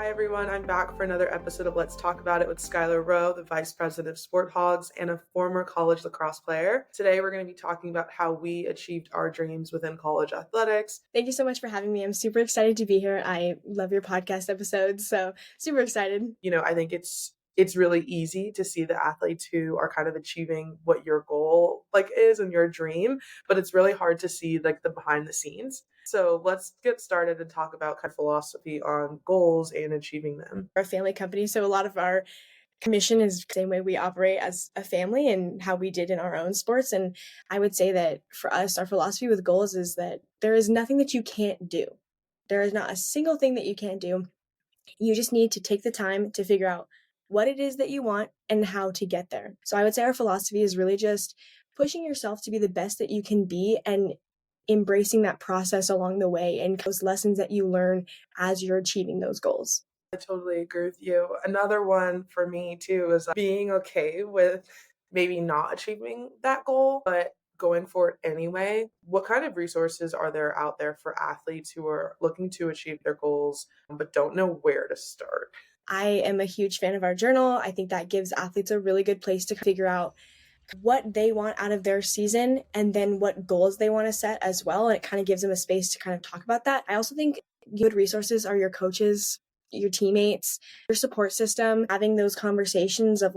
Hi everyone, I'm back for another episode of Let's Talk About It with Skylar Roe, the Vice President of Sport Hogs and a former college lacrosse player. Today we're going to be talking about how we achieved our dreams within college athletics. Thank you so much for having me. I'm super excited to be here. I love your podcast episodes, so super excited. I think it's really easy to see the athletes who are kind of achieving what your goal is and your dream, but it's really hard to see the behind the scenes. So let's get started and talk about kind of philosophy on goals and achieving them. Our family company, so a lot of our commission is the same way we operate as a family and how we did in our own sports. And I would say that for us, our philosophy with goals is that there is nothing that you can't do. There is not a single thing that you can't do. You just need to take the time to figure out what it is that you want and how to get there. So I would say our philosophy is really just pushing yourself to be the best that you can be and embracing that process along the way and those lessons that you learn as you're achieving those goals. I totally agree with you. Another one for me too is being okay with maybe not achieving that goal, but going for it anyway. What kind of resources are there out there for athletes who are looking to achieve their goals but don't know where to start? I am a huge fan of our journal. I think that gives athletes a really good place to figure out what they want out of their season and then what goals they want to set as well. And it kind of gives them a space to kind of talk about that. I also think good resources are your coaches, your teammates, your support system, having those conversations of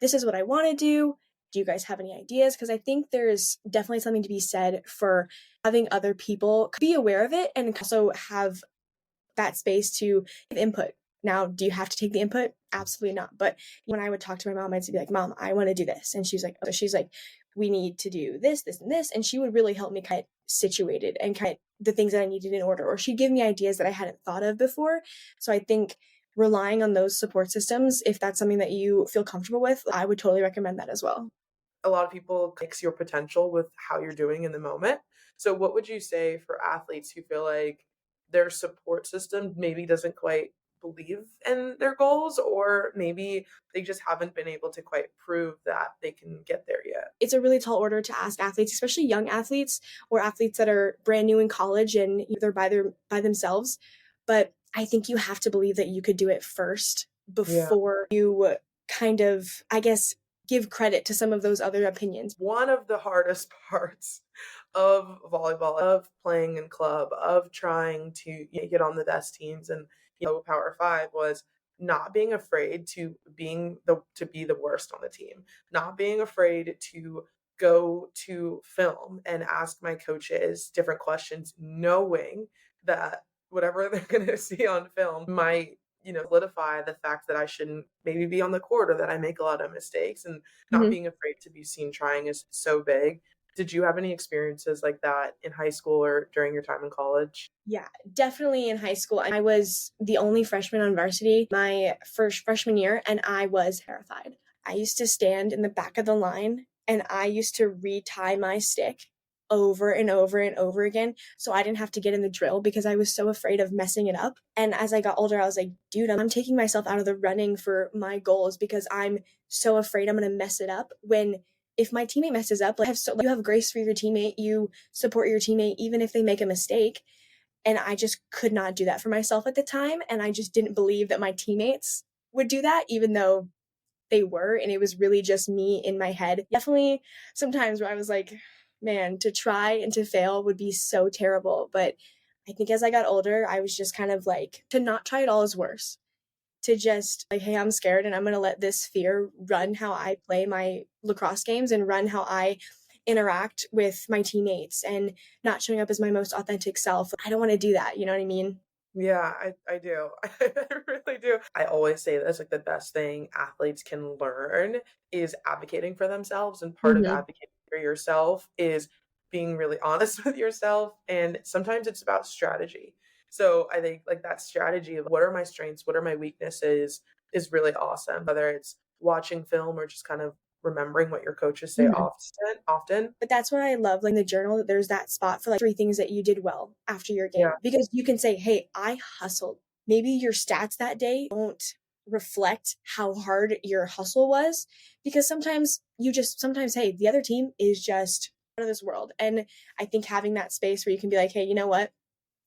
this is what I want to do. Do you guys have any ideas? Because I think there's definitely something to be said for having other people be aware of it and also have that space to give input. Now, do you have to take the input? Absolutely not. But when I would talk to my mom, I'd be like, Mom, I want to do this. And she's like, we need to do this, this, and this. And she would really help me kind of situated and kind of the things that I needed in order, or she'd give me ideas that I hadn't thought of before. So I think relying on those support systems, if that's something that you feel comfortable with, I would totally recommend that as well. A lot of people mix your potential with how you're doing in the moment. So what would you say for athletes who feel like their support system maybe doesn't quite believe in their goals, or maybe they just haven't been able to quite prove that they can get there yet? It's a really tall order to ask athletes, especially young athletes or athletes that are brand new in college and they're by themselves. But I think you have to believe that you could do it first before you kind of, I guess, give credit to some of those other opinions. One of the hardest parts of volleyball, of playing in club, of trying to get on the best teams and Power Five was not being afraid to be the worst on the team, not being afraid to go to film and ask my coaches different questions, knowing that whatever they're going to see on film might solidify the fact that I shouldn't maybe be on the court or that I make a lot of mistakes, and not being afraid to be seen trying is so big. Did you have any experiences like that in high school or during your time in college? Yeah, definitely in high school. I was the only freshman on varsity my first freshman year, and I was terrified. I used to stand in the back of the line, and I used to retie my stick over and over and over again so I didn't have to get in the drill because I was so afraid of messing it up. And as I got older, I was like, dude, I'm taking myself out of the running for my goals because I'm so afraid I'm going to mess it up. When if my teammate messes up, you have grace for your teammate, you support your teammate even if they make a mistake. And I just could not do that for myself at the time. And I just didn't believe that my teammates would do that, even though they were. And it was really just me in my head. Definitely sometimes where I was like, man, to try and to fail would be so terrible. But I think as I got older, I was just kind of like, to not try it all is worse. To just like, hey, I'm scared and I'm going to let this fear run how I play my lacrosse games and run how I interact with my teammates and not showing up as my most authentic self. I don't want to do that. You know what I mean? Yeah, I do. I really do. I always say that's the best thing athletes can learn is advocating for themselves. And part of advocating for yourself is being really honest with yourself. And sometimes it's about strategy. So I think that strategy of what are my strengths, what are my weaknesses is really awesome. Whether it's watching film or just kind of remembering what your coaches say often. But that's what I love, in the journal, that there's that spot for 3 things that you did well after your game. Yeah. Because you can say, hey, I hustled. Maybe your stats that day don't reflect how hard your hustle was, because sometimes, hey, the other team is just out of this world. And I think having that space where you can be like, hey, you know what?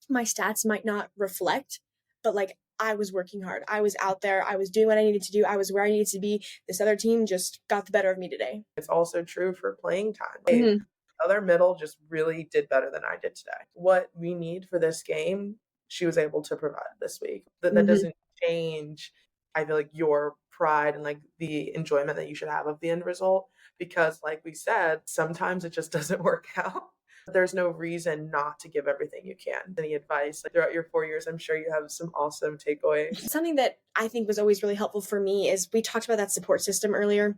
My stats might not reflect but like I was working hard. I was out there. I was doing what I needed to do. I was where I needed to be. This other team just got the better of me today. It's also true for playing time. Mhm. Other middle just really did better than I did today. What we need for this game, she was able to provide this week. That Mhm. doesn't change, I feel like, your pride and like the enjoyment that you should have of the end result, because like we said, sometimes it just doesn't work out. There's no reason not to give everything you can. Any advice like throughout your 4 years? I'm sure you have some awesome takeaways. Something that I think was always really helpful for me is we talked about that support system earlier.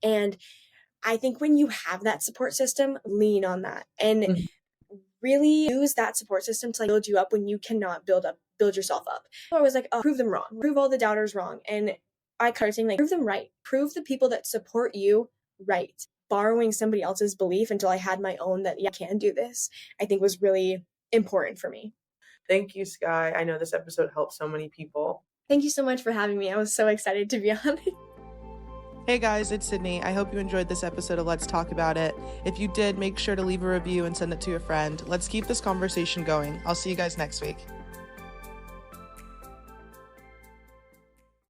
And I think when you have that support system, lean on that and Mhm. really use that support system to like build you up when you cannot build yourself up. I was like, oh, prove them wrong, prove all the doubters wrong. And I started saying like, prove them right, prove the people that support you right. Borrowing somebody else's belief until I had my own that, yeah, I can do this, I think was really important for me. Thank you, Sky. I know this episode helped so many people. Thank you so much for having me. I was so excited to be on it. Hey guys, it's Sydney. I hope you enjoyed this episode of Let's Talk About It. If you did, make sure to leave a review and send it to a friend. Let's keep this conversation going. I'll see you guys next week.